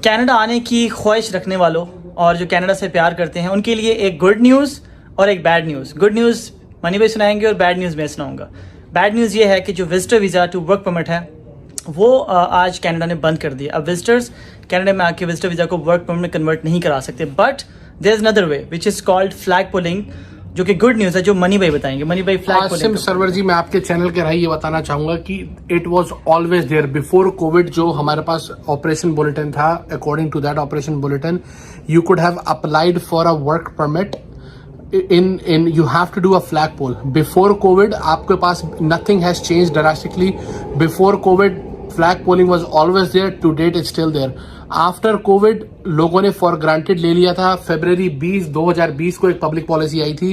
Canada आने की ख्वाहिश रखने वालों और जो कनाडा से प्यार करते हैं उनके लिए एक गुड न्यूज़ और एक bad news. Good news money भाई सुनाएंगे और बैड न्यूज़ मैं सुनाऊंगा। बैड न्यूज़ ये है कि जो visitor visa to work permit है वो आज कनाडा ने बंद कर दिया। अब विजिटर्स कनाडा में आके विजिटर वीज़ा को वर्क परमिट में कन्वर्ट नहीं करा सकते। But there is another way which is called flag pulling, जो कि गुड न्यूज़ है, जो मनी भाई बताएंगे। मनी भाई फ्लैग पुलिंग। सरवर जी, मैं आपके चैनल के राही ये बताना चाहूंगा कि it was always there before Covid. जो हमारे पास ऑपरेशन बुलेटिन था, according to that operation bulletin you could have applied for a work permit in you have to do a flagpole before covid. आपके पास nothing has changed drastically. Before covid flag polling was always there, to date it's still there. After covid लोगों ने for granted ले लिया था। February 2020 को एक public policy आई थी,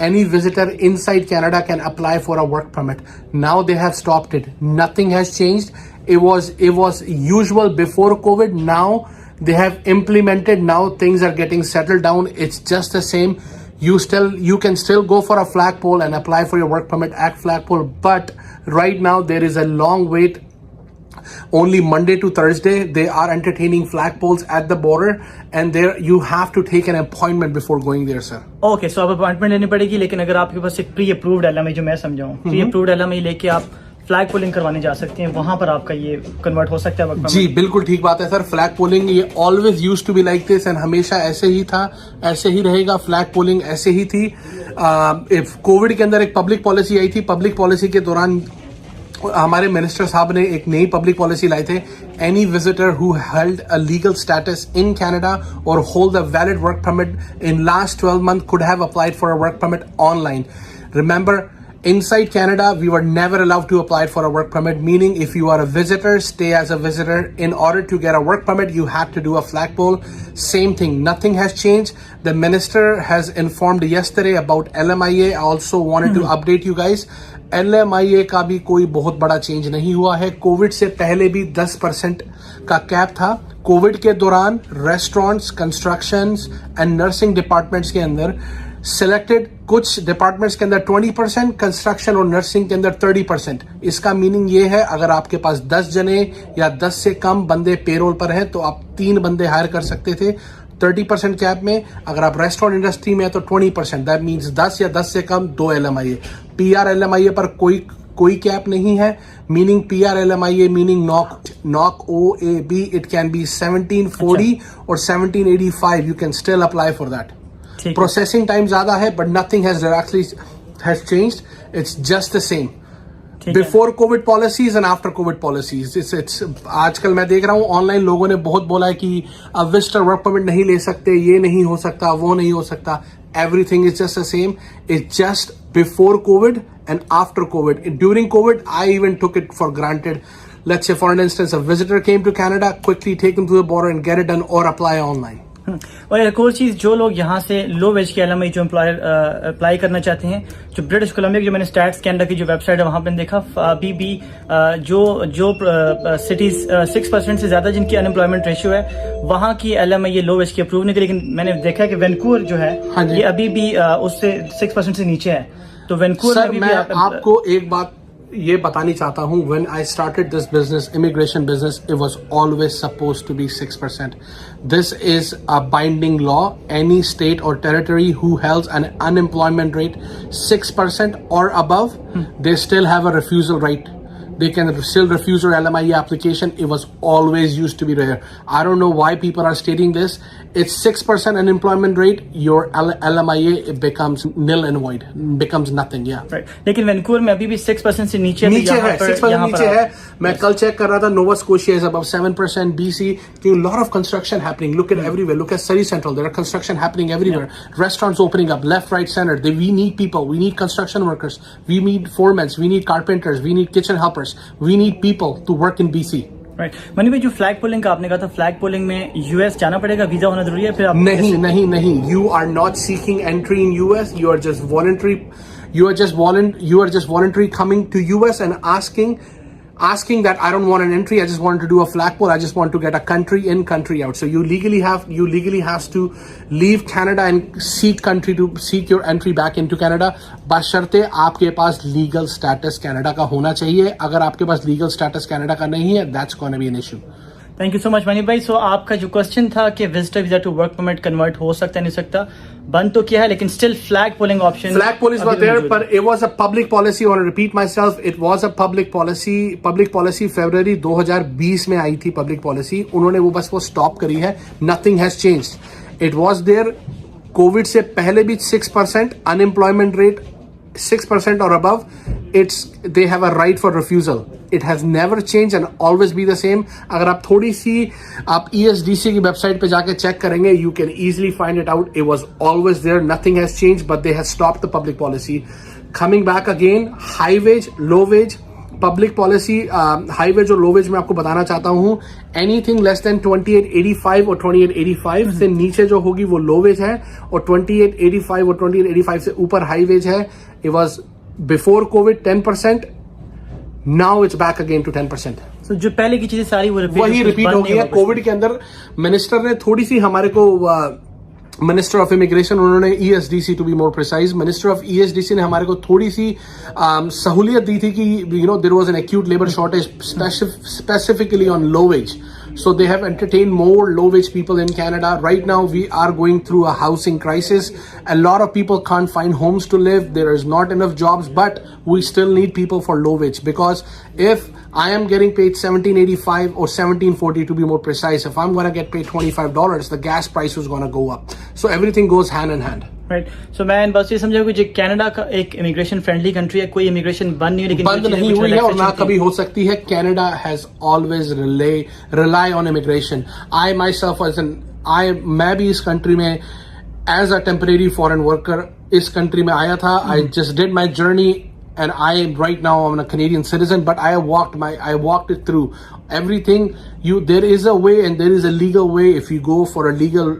any visitor inside Canada can apply for a work permit. Now they have stopped it. Nothing has changed. It was usual before covid. Now they have implemented. Now things are getting settled down. It's just the same. You can still go for a flagpole and apply for your work permit at flagpole, but right now there is a long wait. Only Monday to Thursday they are entertaining flagpoles at the border, and there you have to take an appointment before going there, sir. Okay, so अब appointment लेनी पड़ेगी, लेकिन अगर आपके पास एक pre approved LMI, जो मैं समझाऊं, प्री अप्रूव्ड LMI लेके आप फ्लैग पोलिंग करवाने जा सकते हैं, वहां पर आपका ये कन्वर्ट हो सकता है। जी बिल्कुल ठीक बात है सर। फ्लैग पोलिंग ये always used to be like this, and हमेशा ऐसे ही था, ऐसे ही रहेगा। फ्लैग पोलिंग ऐसे ही थी। कोविड के अंदर एक पब्लिक पॉलिसी आई थी। पब्लिक पॉलिसी के दौरान हमारे मिनिस्टर साहब ने एक नई पब्लिक पॉलिसी लाई थे। Any visitor who held a legal status in Canada और hold a valid work permit in last 12 month could have applied for a work permit online. Remember, inside Canada, we were never allowed to apply for a work permit, meaning if you are a visitor, stay as a visitor. In order to get a work permit, you had to do a flagpole. Same thing, nothing has changed. The minister has informed yesterday about LMIA. I also wanted to update you guys. LMIA का भी कोई बहुत बड़ा change नहीं हुआ है। Covid से पहले भी 10% का कैप था। कोविड के दौरान restaurants, constructions and nursing departments के अंदर सिलेक्टेड, कुछ डिपार्टमेंट्स के अंदर 20%, कंस्ट्रक्शन और नर्सिंग के अंदर 30%। इसका मीनिंग ये है, अगर आपके पास 10 जने या 10 से कम बंदे पेरोल पर हैं तो आप 3 बंदे हायर कर सकते थे 30% कैप में। अगर आप रेस्टोरेंट इंडस्ट्री में है तो 20%, दैट मीन्स 10 या 10 से कम 2 LMIA। PR LMIA पर कोई कैप नहीं है, meaning PR LMIA meaning NOC OAB, it can be 1740 और 1785, you can still apply for that. Processing time ज्यादा है, but nothing has changed, it's just the same. Before Covid policies and after Covid policies, it's आजकल मैं देख रहा हूं online लोगों ने बहुत बोला है कि अब विजिटर वर्क परमिट नहीं ले सकते, ये नहीं हो सकता, वो नहीं हो सकता। Everything is just the same. It's just before COVID and after COVID. During COVID, I even took it for granted. Let's say, for instance, a visitor came to Canada, quickly take them to the border and get it done or apply online. और एक और चीज, जो लोग यहाँ से लो veg के LMI जो अप्लाई करना चाहते हैं, जो ब्रिटिश कोलंबिया, जो मैंने स्टैट्स कैनेडा की जो वेबसाइट है वहां पर देखा, अभी भी जो सिटीज 6% से ज्यादा जिनकी अनएम्प्लॉयमेंट रेशियो है, वहां की LMI ये लो वेज की अप्रूव नहीं करी। लेकिन मैंने देखा कि वैनकूवर जो है ये अभी भी उससे 6% से नीचे है। तो वैनकूवर में भी आपको एक बात ये बतानी चाहता हूं, when I started this business, immigration business, it was always supposed to be 6%. This is a binding law. Any state or territory who has an unemployment rate 6% or above, they still have a refusal right. They can still refuse your LMIA application. It was always used to be there. I don't know why people are stating this. It's 6% unemployment rate. Your LMIA, it becomes nil and void, becomes nothing. Yeah. Right. लेकिन Vancouver में अभी भी 6% से नीचे है, 6% नीचे है। मैं कल चेक कर रहा था, Nova Scotia is above 7%, BC. Lot of construction happening. Look at everywhere. Look at Surrey Central. There are construction happening everywhere. Restaurants opening up left, right, center. We need people. We need construction workers. We need foremen. We need carpenters. We need kitchen helpers. We need people to work in BC. Right. Money भाई, जो flag polling का आपने कहा था, flag polling में US जाना पड़ेगा, visa होना जरूरी है? फिर आप नहीं, you are not seeking entry in US. You are just voluntary. You are just voluntary coming to US and asking that I don't want an entry. I just want to do a flagpole. I just want to get a country in, country out. So you legally have to leave Canada and seek your entry back into Canada. बशर्ते आपके पास legal status Canada का होना चाहिए। अगर आपके पास legal status Canada का नहीं है, that's going to be an issue. Thank you so much Mani भाई। सो आपका जो क्वेश्चन था कि visitor visa to work permit convert हो सकता है नहीं सकता, बंद तो किया है लेकिन still flag polling option, Flag police were there, but it was a public policy. I want to repeat myself. It was a public policy. Public policy February 2020 में आई थी public policy. उन्होंने वो बस वो stop करी है. Nothing has changed. It was there. COVID से पहले भी 6% unemployment rate, 6% or above. They have a right for refusal. It has never changed and always be the same. अगर आप थोड़ी सी आप ESDC की वेबसाइट पे जाके चेक करेंगे, you can easily find it out. It was always there. Nothing has changed, but they have stopped the public policy. Coming back again, high wage, low wage, public policy, high wage और low wage में आपको बताना चाहता हूँ, anything less than 2885 और 2885 से नीचे जो होगी वो low wage है, और 2885 और 2885 से ऊपर high wage है. It was before COVID 10%. Now it's back again to 10%. So, जो पहले की चीजें सारी वही रिपीट हो गई है. कोविड के अंदर मिनिस्टर ने थोड़ी सी हमारे को मिनिस्टर ऑफ इमिग्रेशन, उन्होंने ESDC to be more precise, minister of ESDC ने हमारे को थोड़ी सी सहूलियत दी थी कि there was an acute labour shortage specifically on low wage. So they have entertained more low-wage people in Canada. Right now, we are going through a housing crisis. A lot of people can't find homes to live. There is not enough jobs, but we still need people for low-wage, because if I am getting paid $17.85 or $17.40 to be more precise, if I'm going to get paid $25, the gas price is going to go up. So everything goes hand in hand. Right. So मैं बस ये समझा कि Canada का एक immigration friendly country है, कोई immigration बंद नहीं है, लेकिन बंद नहीं हुई है और ना कभी हो सकती है. Canada has always rely on immigration. I myself मैं भी इस कंट्री में as a temporary foreign worker इस कंट्री में आया था. I just did my journey and right now I'm a Canadian citizen, but I walked it through everything. There is a way and there is a legal way. If you go for a legal